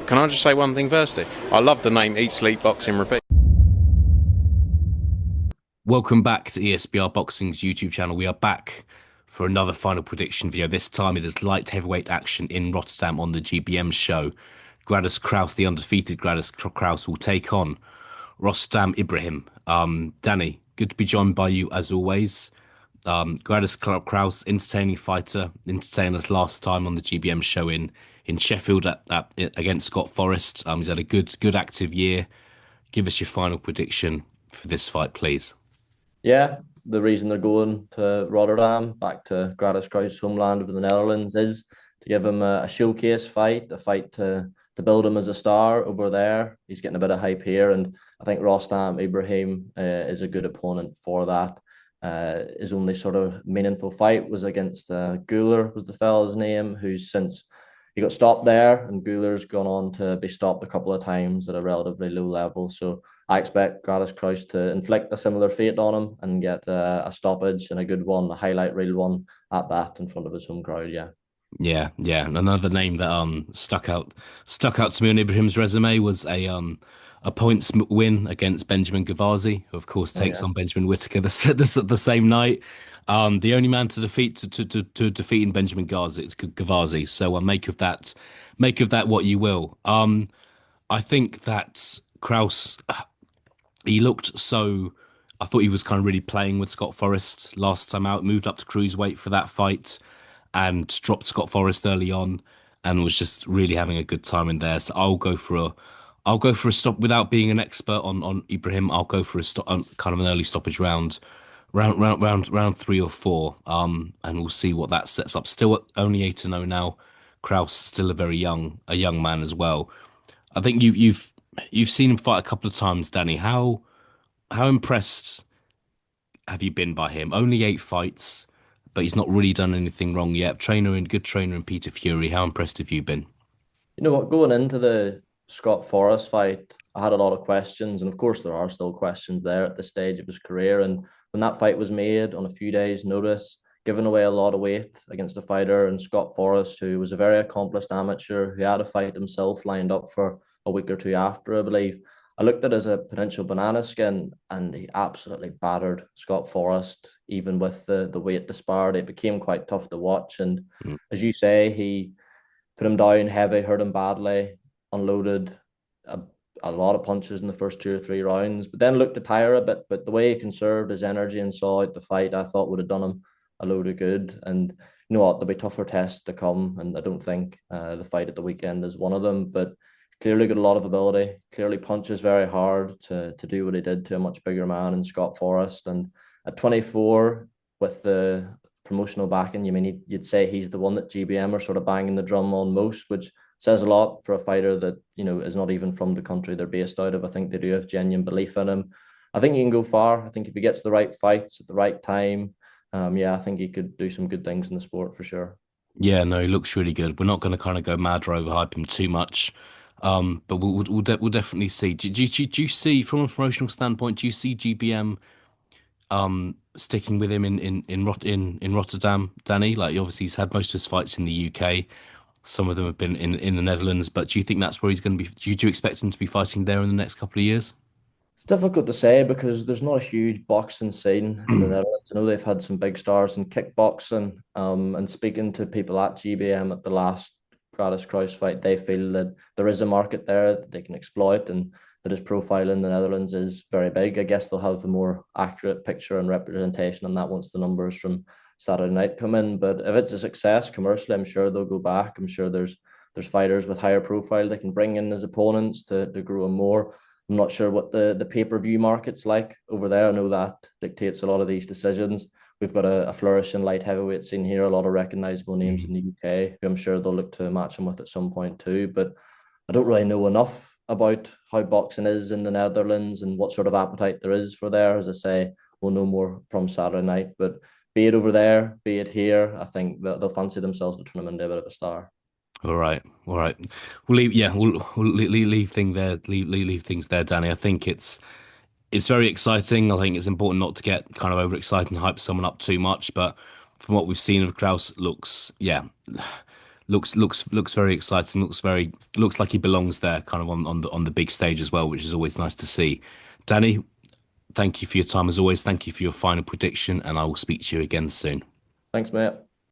can I just say one thing firstly? I love the name Eat Sleep Boxing Repeat. Welcome back to ESBR Boxing's YouTube channel. We are back for another final prediction video. This time it is light heavyweight action in Rotterdam on the GBM show. Gradus Kraus, the undefeated Gradus Kraus, will take on Rostam Ibrahim. Danny, good to be joined by you as always. Gradus Kraus, entertaining fighter, entertained us last time on the GBM show in Sheffield against Scott Forrest. He's had a good active year. Give us your final prediction for this fight, please. Yeah, the reason they're going to Rotterdam, back to Gradus Kraus' homeland of the Netherlands, is to give him a showcase fight, a fight to build him as a star over there. He's getting a bit of hype here, and I think Rostam Ibrahim is a good opponent for that. His only sort of meaningful fight was against Guler, was the fella's name, who's since he got stopped there, and Guler's gone on to be stopped a couple of times at a relatively low level. So I expect Gradus Kraus to inflict a similar fate on him and get a stoppage, and a good one, a highlight reel one at that, in front of his home crowd. Yeah. Yeah. Another name that stuck out to me on Ibrahim's resume was a points win against Benjamin Gavazi, who of course Oh takes yeah. on Benjamin Whittaker the same night. The only man to defeat in Benjamin Gavazi is Gavazi. So make of that what you will. I think that Kraus, he looked so. I thought he was kind of really playing with Scott Forrest last time out. Moved up to cruiserweight for that fight and dropped Scott Forrest early on, and was just really having a good time in there. So I'll go for a stop without being an expert on Ibrahim. I'll go for a stop, kind of an early stoppage round 3 or 4. And we'll see what that sets up. Still at only 8-0 now. Kraus still a very young man as well. I think you've seen him fight a couple of times, Danny. How impressed have you been by him? Only 8 fights, but he's not really done anything wrong yet. Good trainer in Peter Fury. How impressed have you been? You know what? Going into the Scott Forrest fight, I had a lot of questions, and of course there are still questions there at this stage of his career. And when that fight was made on a few days' notice, giving away a lot of weight against a fighter, and Scott Forrest, who was a very accomplished amateur, who had a fight himself lined up for a week or two after, I believe. I looked at it as a potential banana skin, and he absolutely battered Scott Forrest, even with the weight disparity. It became quite tough to watch. And Mm. as you say, he put him down heavy, hurt him badly, unloaded a, a lot of punches in the first 2 or 3 rounds, but then looked to tire a bit. But the way he conserved his energy and saw out the fight, I thought would have done him a load of good. And you know what, there'll be tougher tests to come, and I don't think the fight at the weekend is one of them. But clearly got a lot of ability. Clearly punches very hard to do what he did to a much bigger man in Scott Forrest. And at 24, with the promotional backing, you mean you'd say he's the one that GBM are sort of banging the drum on most, which says a lot for a fighter that, you know, is not even from the country they're based out of. I think they do have genuine belief in him. I think he can go far. I think if he gets the right fights at the right time, yeah, I think he could do some good things in the sport for sure. Yeah, no, he looks really good. We're not going to kind of go mad or overhype him too much. But we'll definitely see. Do you see, from a promotional standpoint, do you see GBM sticking with him in Rotterdam, Danny? Like obviously he's had most of his fights in the UK. Some of them have been in the Netherlands, but do you think that's where he's going to be? Do you expect him to be fighting there in the next couple of years? It's difficult to say because there's not a huge boxing scene in the Netherlands. I know they've had some big stars in kickboxing. And speaking to people at GBM at the last Gradus Kraus fight, they feel that there is a market there that they can exploit, and that his profile in the Netherlands is very big. I guess they'll have a more accurate picture and representation on that once the numbers from Saturday night come in. But if it's a success commercially, I'm sure they'll go back. I'm sure there's fighters with higher profile they can bring in as opponents to grow them more. I'm not sure what the pay-per-view market's like over there. I know that dictates a lot of these decisions. We've got a flourishing light heavyweight scene here, a lot of recognizable names in the UK, who I'm sure they'll look to match him with at some point too. But I don't really know enough about how boxing is in the Netherlands and what sort of appetite there is for there. As I say, we'll know more from Saturday night. But be it over there, be it here, I think that they'll fancy themselves to turn him into a bit of a star. All right, all right. We'll leave. Yeah, we'll leave thing there. Leave things there, Danny. I think it's very exciting. I think it's important not to get kind of overexcited and hype someone up too much. But from what we've seen of Kraus, looks looks very exciting. Looks like he belongs there, kind of on the big stage as well, which is always nice to see. Danny, thank you for your time as always. Thank you for your final prediction, and I will speak to you again soon. Thanks, mate.